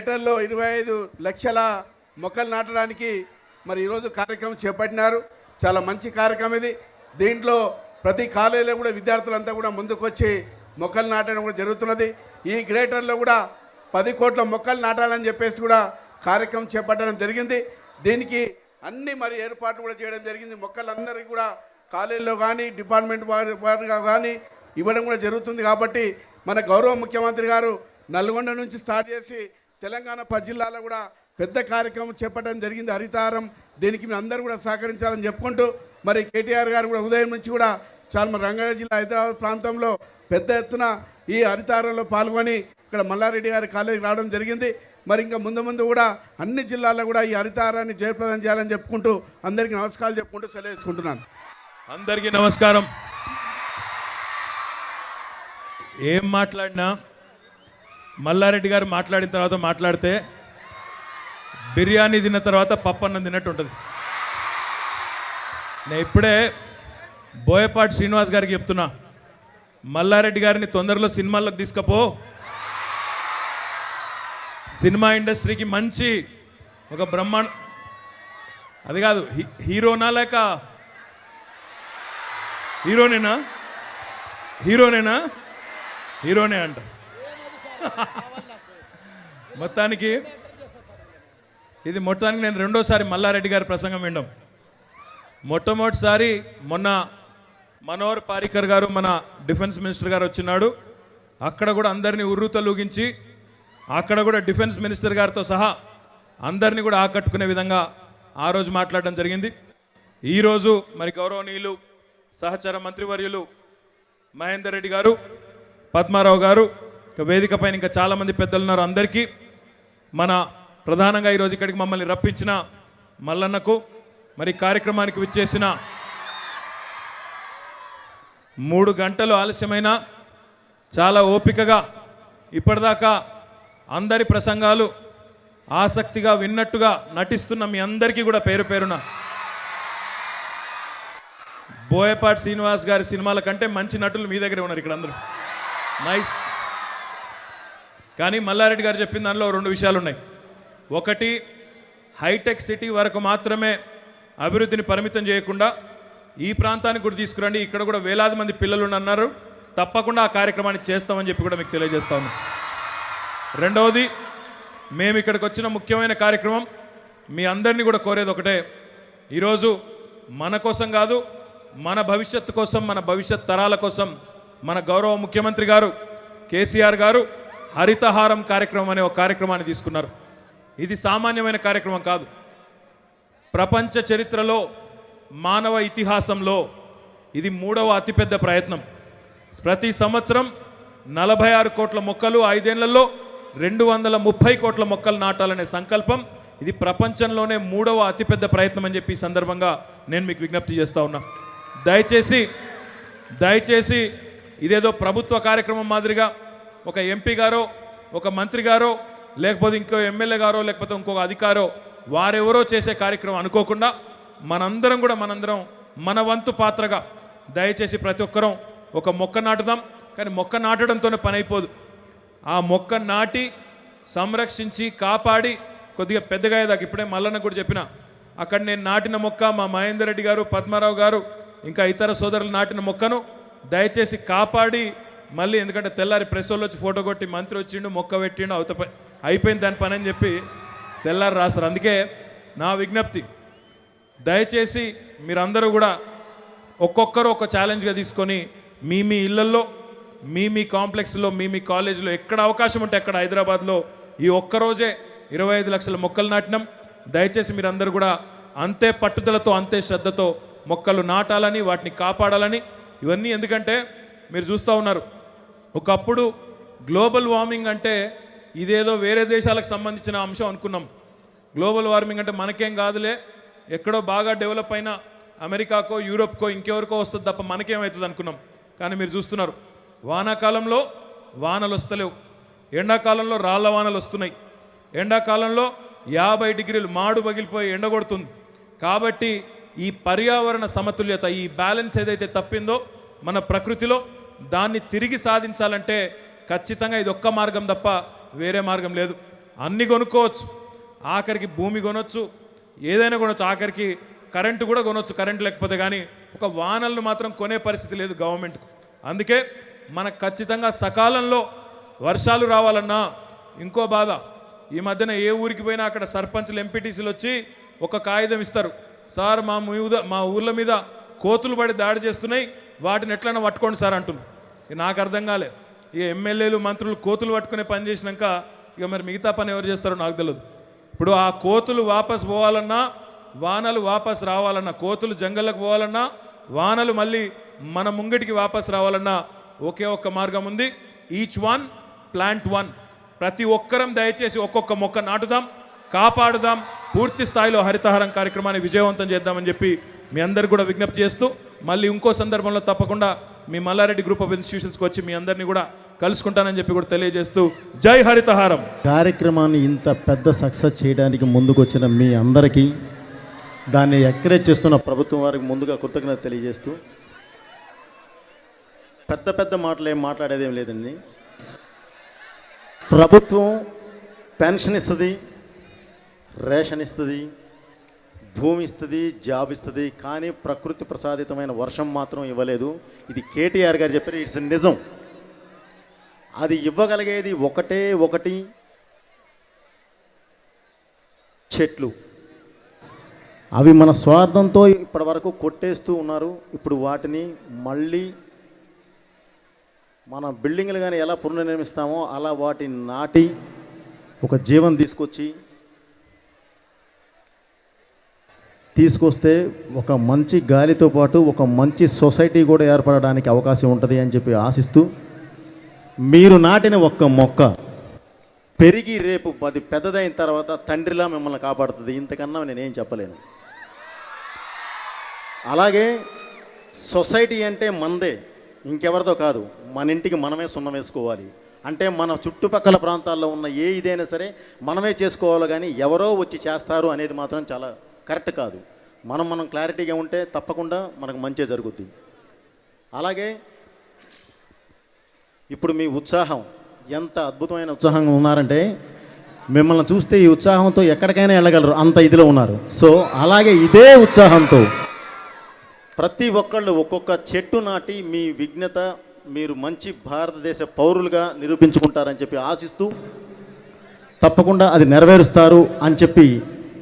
గ్రేటర్లో 25 లక్షల మొక్కలు నాటడానికి మరి ఈరోజు కార్యక్రమం చేపట్టినారు. చాలా మంచి కార్యక్రమం ఇది. దీంట్లో ప్రతి కాలేజీలో కూడా విద్యార్థులంతా కూడా ముందుకొచ్చి మొక్కలు నాటడం కూడా జరుగుతున్నది. ఈ గ్రేటర్లో కూడా 10 కోట్ల మొక్కలు నాటాలని చెప్పేసి కూడా కార్యక్రమం చేపట్టడం జరిగింది. దీనికి అన్ని మరి ఏర్పాట్లు కూడా చేయడం జరిగింది. మొక్కలందరికీ కూడా కాలేజీలో కానీ డిపార్ట్మెంట్ వారిగా కానీ ఇవ్వడం కూడా జరుగుతుంది. కాబట్టి మన గౌరవ ముఖ్యమంత్రి గారు నల్గొండ నుంచి స్టార్ట్ చేసి తెలంగాణ 10 జిల్లాలో కూడా పెద్ద కార్యక్రమం చేపట్టడం జరిగింది, హరితహారం. దీనికి మీరు అందరూ కూడా సహకరించాలని చెప్పుకుంటూ మరి కేటీఆర్ గారు కూడా ఉదయం నుంచి కూడా చాలా మన రంగారెడ్డి జిల్లా హైదరాబాద్ ప్రాంతంలో పెద్ద ఎత్తున ఈ హరితహారంలో పాల్గొని ఇక్కడ మల్లారెడ్డి గారి కాలేజీకి రావడం జరిగింది. మరి ఇంకా ముందు కూడా అన్ని జిల్లాల్లో కూడా ఈ హరితహారాన్ని జయప్రదం చేయాలని చెప్పుకుంటూ అందరికీ నమస్కారాలు చెప్పుకుంటూ సెలవు తీసుకుంటున్నాను. అందరికీ నమస్కారం. ఏం మాట్లాడినా మల్లారెడ్డి గారు మాట్లాడిన తర్వాత మాట్లాడితే బిర్యానీ తిన్న తర్వాత పప్పన్నం తిన్నట్టు ఉంటుంది. నేను ఇప్పుడే బోయపాటి శ్రీనివాస్ గారికి చెప్తున్నా, మల్లారెడ్డి గారిని తొందరలో సినిమాల్లోకి తీసుకపో, సినిమా ఇండస్ట్రీకి మంచి ఒక బ్రహ్మాండ, అది కాదు హీరోనా లేక హీరోనే అంట. మొత్తానికి నేను రెండోసారి మల్లారెడ్డి గారి ప్రసంగం వినడం. మొట్టమొదటిసారి మొన్న మనోహర్ పారికర్ గారు మన డిఫెన్స్ మినిస్టర్ గారు వచ్చినాడు. అక్కడ కూడా అందరినీ ఉర్రూతలూగించి అక్కడ కూడా డిఫెన్స్ మినిస్టర్ గారితో సహా అందరినీ కూడా ఆకట్టుకునే విధంగా ఆ రోజు మాట్లాడడం జరిగింది. ఈరోజు మరి గౌరవనీయులు సహచర మంత్రివర్యులు మహేందర్ రెడ్డి గారు, పద్మారావు గారు, వేదిక పైన ఇంకా చాలామంది పెద్దలు ఉన్నారు. అందరికీ మన ప్రధానంగా ఈరోజు ఇక్కడికి మమ్మల్ని రప్పించిన మల్లన్నకు, మరి కార్యక్రమానికి విచ్చేసిన 3 గంటలు ఆలస్యమైన చాలా ఓపికగా ఇప్పటిదాకా అందరి ప్రసంగాలు ఆసక్తిగా విన్నట్టుగా నటిస్తున్న మీ అందరికీ కూడా పేరు పేరున బోయపాటి శ్రీనివాస్ గారి సినిమాల కంటే మంచి నటులు మీ దగ్గరే ఉన్నారు ఇక్కడ అందరూ. నైస్. కానీ మల్లారెడ్డి గారు చెప్పిన దానిలో 2 విషయాలు ఉన్నాయి. ఒకటి, హైటెక్ సిటీ వరకు మాత్రమే అభివృద్ధిని పరిమితం చేయకుండా ఈ ప్రాంతానికి కూడా తీసుకురండి, ఇక్కడ కూడా వేలాది మంది పిల్లలు అన్నారు, తప్పకుండా ఆ కార్యక్రమాన్ని చేస్తామని చెప్పి కూడా మీకు తెలియజేస్తా ఉన్నాం. రెండవది, మేము ఇక్కడికి వచ్చిన ముఖ్యమైన కార్యక్రమం మీ అందరినీ కూడా కోరేది ఒకటే, ఈరోజు మన కోసం కాదు, మన భవిష్యత్తు కోసం, మన భవిష్యత్ తరాల కోసం మన గౌరవ ముఖ్యమంత్రి గారు కేసీఆర్ గారు హరితహారం కార్యక్రమం అనే ఒక కార్యక్రమాన్ని తీసుకున్నారు. ఇది సామాన్యమైన కార్యక్రమం కాదు. ప్రపంచ చరిత్రలో, మానవ ఇతిహాసంలో ఇది 3వ అతిపెద్ద ప్రయత్నం. ప్రతి సంవత్సరం 46 కోట్ల మొక్కలు, 5 ఏళ్లలో 230 కోట్ల మొక్కలు నాటాలనే సంకల్పం. ఇది ప్రపంచంలోనే 3వ అతిపెద్ద ప్రయత్నం అని చెప్పి ఈ సందర్భంగా నేను మీకు విజ్ఞప్తి చేస్తూ ఉన్నా. దయచేసి ఇదేదో ప్రభుత్వ కార్యక్రమం మాదిరిగా ఒక ఎంపీ గారో, ఒక మంత్రి గారో, లేకపోతే ఇంకో ఎమ్మెల్యే గారో, లేకపోతే ఇంకొక అధికారో వారెవరో చేసే కార్యక్రమం అనుకోకుండా మనందరం మన వంతు పాత్రగా దయచేసి ప్రతి ఒక్కరం ఒక మొక్క నాటుదాం. కానీ మొక్క నాటడంతోనే పని అయిపోదు. ఆ మొక్క నాటి సంరక్షించి కాపాడి కొద్దిగా పెద్దగా అయ్యేదాకా, ఇప్పుడే మల్లన్న కూడా చెప్పిన, అక్కడ నేను నాటిన మొక్క మా మహేందర్ రెడ్డి గారు, పద్మారావు గారు, ఇంకా ఇతర సోదరులు నాటిన మొక్కను దయచేసి కాపాడి మళ్ళీ, ఎందుకంటే తెల్లారి ప్రెస్ వాళ్ళు వచ్చి ఫోటో కొట్టి మంత్రి వచ్చిండు, మొక్క పెట్టిండు, అయిపోయింది దాని పని అని చెప్పి తెల్లారి రాస్తారు. అందుకే నా విజ్ఞప్తి, దయచేసి మీరందరూ కూడా ఒక్కొక్కరు ఒక ఛాలెంజ్గా తీసుకొని మీ ఇళ్లల్లో, మీ కాంప్లెక్స్లో, మీ కాలేజీలో ఎక్కడ అవకాశం ఉంటే అక్కడ హైదరాబాద్లో ఈ ఒక్కరోజే 25 లక్షల మొక్కలు నాటినాం. దయచేసి మీరందరూ కూడా అంతే పట్టుదలతో, అంతే శ్రద్ధతో మొక్కలు నాటాలని, వాటిని కాపాడాలని. ఇవన్నీ ఎందుకంటే మీరు చూస్తూ ఉన్నారు, ఒకప్పుడు గ్లోబల్ వార్మింగ్ అంటే ఇదేదో వేరే దేశాలకు సంబంధించిన అంశం అనుకున్నాం. గ్లోబల్ వార్మింగ్ అంటే మనకేం కాదులే, ఎక్కడో బాగా డెవలప్ అయిన అమెరికాకో, యూరోప్కో, ఇంకెవరికో వస్తుంది తప్ప మనకేమవుతుంది అనుకున్నాం. కానీ మీరు చూస్తున్నారు, వానాకాలంలో వానలు వస్తలేవు, ఎండాకాలంలో రాళ్ల వానలు వస్తున్నాయి, ఎండాకాలంలో 50 డిగ్రీలు మాడు పగిలిపోయి ఎండగొడుతుంది. కాబట్టి ఈ పర్యావరణ సమతుల్యత, ఈ బ్యాలెన్స్ ఏదైతే తప్పిందో మన ప్రకృతిలో, దాన్ని తిరిగి సాధించాలంటే ఖచ్చితంగా ఇది ఒక్క మార్గం తప్ప వేరే మార్గం లేదు. అన్నీ కొనుక్కోవచ్చు, ఆఖరికి భూమి కొనొచ్చు, ఏదైనా కొనొచ్చు, ఆఖరికి కరెంటు కూడా కొనొచ్చు, కరెంటు లేకపోతే. కానీ ఒక వానలను మాత్రం కొనే పరిస్థితి లేదు గవర్నమెంట్కు. అందుకే మనకు ఖచ్చితంగా సకాలంలో వర్షాలు రావాలన్నా ఇంకో బాధ. ఈ మధ్యన ఏ ఊరికి పోయినా అక్కడ సర్పంచ్లు ఎంపీటీసీలు వచ్చి ఒక కాగితం ఇస్తారు, సార్ మా ఊర్ల మీద కోతులు పడి దాడి చేస్తున్నాయి, వాటిని ఎట్లైనా పట్టుకోండి సార్ అంటున్నారు. నాకు అర్థం కాలే, ఇక ఎమ్మెల్యేలు మంత్రులు కోతులు పట్టుకునే పని చేసినాక ఇక మరి మిగతా పని ఎవరు చేస్తారో నాకు తెలియదు. ఇప్పుడు ఆ కోతులు వాపస్ పోవాలన్నా, వానలు వాపస్ రావాలన్నా, కోతులు జంగల్లకు పోవాలన్నా, వానలు మళ్ళీ మన ముంగటికి వాపస్ రావాలన్నా ఒకే ఒక్క మార్గం ఉంది. Each one plant one. ప్రతి ఒక్కరం దయచేసి ఒక్కొక్క మొక్క నాటుదాం, కాపాడుదాం, పూర్తి స్థాయిలో హరితహారం కార్యక్రమాన్ని విజయవంతం చేద్దామని చెప్పి మీ అందరు కూడా విజ్ఞప్తి చేస్తూ, మళ్ళీ ఇంకో సందర్భంలో తప్పకుండా మీ మల్లారెడ్డి గ్రూప్ ఆఫ్ ఇన్స్టిట్యూషన్స్కి వచ్చి మీ అందరినీ కూడా కలుసుకుంటానని చెప్పి కూడా తెలియజేస్తూ జై హరితహారం. కార్యక్రమాన్ని ఇంత పెద్ద సక్సెస్ చేయడానికి ముందుకు వచ్చిన మీ అందరికీ, దాన్ని ఎంకరేజ్ చేస్తున్న ప్రభుత్వం వారికి ముందుగా కృతజ్ఞత తెలియజేస్తూ, పెద్ద పెద్ద మాటలు ఏం మాట్లాడేదేం లేదండి. ప్రభుత్వం పెన్షన్ ఇస్తుంది, రేషన్ ఇస్తుంది, భూమి ఇస్తుంది, జాబ్ ఇస్తుంది, కానీ ప్రకృతి ప్రసాదితమైన వర్షం మాత్రం ఇవ్వలేదు. ఇది కేటీఆర్ గారు చెప్పారు, ఇట్స్ నిజం. అది ఇవ్వగలిగేది ఒకటే ఒకటి, చెట్లు. అవి మన స్వార్థంతో ఇప్పటి వరకు కొట్టేస్తూ ఉన్నారు. ఇప్పుడు వాటిని మళ్ళీ మన బిల్డింగ్లు కానీ ఎలా పునర్నిర్మిస్తామో అలా వాటిని నాటి ఒక జీవం తీసుకొస్తే ఒక మంచి గాలితో పాటు ఒక మంచి సొసైటీ కూడా ఏర్పడడానికి అవకాశం ఉంటుంది అని చెప్పి ఆశిస్తూ, మీరు నాటిన ఒక్క మొక్క పెరిగి రేపు 10 పెద్దదైన తర్వాత తండ్రిలా మిమ్మల్ని కాపాడుతుంది. ఇంతకన్నా నేనేం చెప్పలేను. అలాగే సొసైటీ అంటే మందే, ఇంకెవరిదో కాదు. మన ఇంటికి మనమే సున్నం వేసుకోవాలి. అంటే మన చుట్టుపక్కల ప్రాంతాల్లో ఉన్న ఏ ఇదైనా సరే మనమే చేసుకోవాలి, కానీ ఎవరో వచ్చి చేస్తారు అనేది మాత్రం చాలా కరెక్ట్ కాదు. మనం క్లారిటీగా ఉంటే తప్పకుండా మనకు మంచి జరుగుతుంది. అలాగే ఇప్పుడు మీ ఉత్సాహం, ఎంత అద్భుతమైన ఉత్సాహంగా ఉన్నారంటే మిమ్మల్ని చూస్తే ఈ ఉత్సాహంతో ఎక్కడికైనా వెళ్ళగలరు, అంత ఇదిలో ఉన్నారు. సో అలాగే ఇదే ఉత్సాహంతో ప్రతి ఒక్కళ్ళు ఒక్కొక్క చెట్టు నాటి మీ విఘ్నత, మీరు మంచి భారతదేశ పౌరులుగా నిరూపించుకుంటారని చెప్పి ఆశిస్తూ, తప్పకుండా అది నెరవేరుస్తారు అని చెప్పి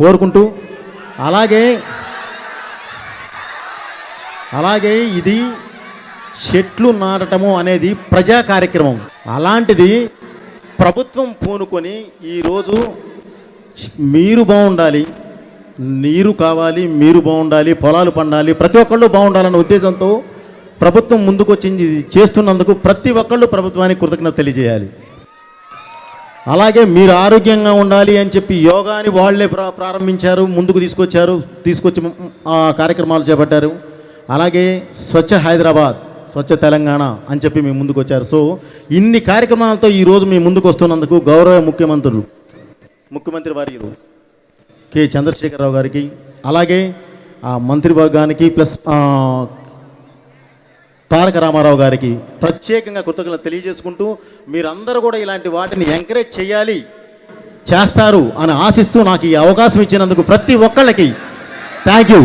కోరుకుంటూ, అలాగే ఇది చెట్లు నాటడము అనేది ప్రజా కార్యక్రమం. అలాంటిది ప్రభుత్వం పూనుకొని ఈరోజు మీరు బాగుండాలి, నీరు కావాలి, మీరు బాగుండాలి, పొలాలు పండాలి, ప్రతి ఒక్కళ్ళు బాగుండాలన్న ఉద్దేశంతో ప్రభుత్వం ముందుకు వచ్చింది. ఇది చేస్తున్నందుకు ప్రతి ఒక్కళ్ళు ప్రభుత్వానికి కృతజ్ఞత తెలియజేయాలి. అలాగే మీరు ఆరోగ్యంగా ఉండాలి అని చెప్పి యోగాని వాళ్ళే ప్రారంభించారు, ముందుకు తీసుకొచ్చి ఆ కార్యక్రమాలు చేపట్టారు. అలాగే స్వచ్ఛ హైదరాబాద్, స్వచ్ఛ తెలంగాణ అని చెప్పి మీ ముందుకు వచ్చారు. సో ఇన్ని కార్యక్రమాలతో ఈరోజు మీ ముందుకు వస్తున్నందుకు గౌరవ ముఖ్యమంత్రి వర్యులు కె చంద్రశేఖరరావు గారికి, అలాగే ఆ మంత్రివర్గానికి ప్లస్ తారక రామారావు గారికి ప్రత్యేకంగా కృతజ్ఞతలు తెలియజేసుకుంటూ, మీరందరూ కూడా ఇలాంటి వాటిని ఎంకరేజ్ చేస్తారు అని ఆశిస్తూ నాకు ఈ అవకాశం ఇచ్చినందుకు ప్రతి ఒక్కళ్ళకి థ్యాంక్ యూ.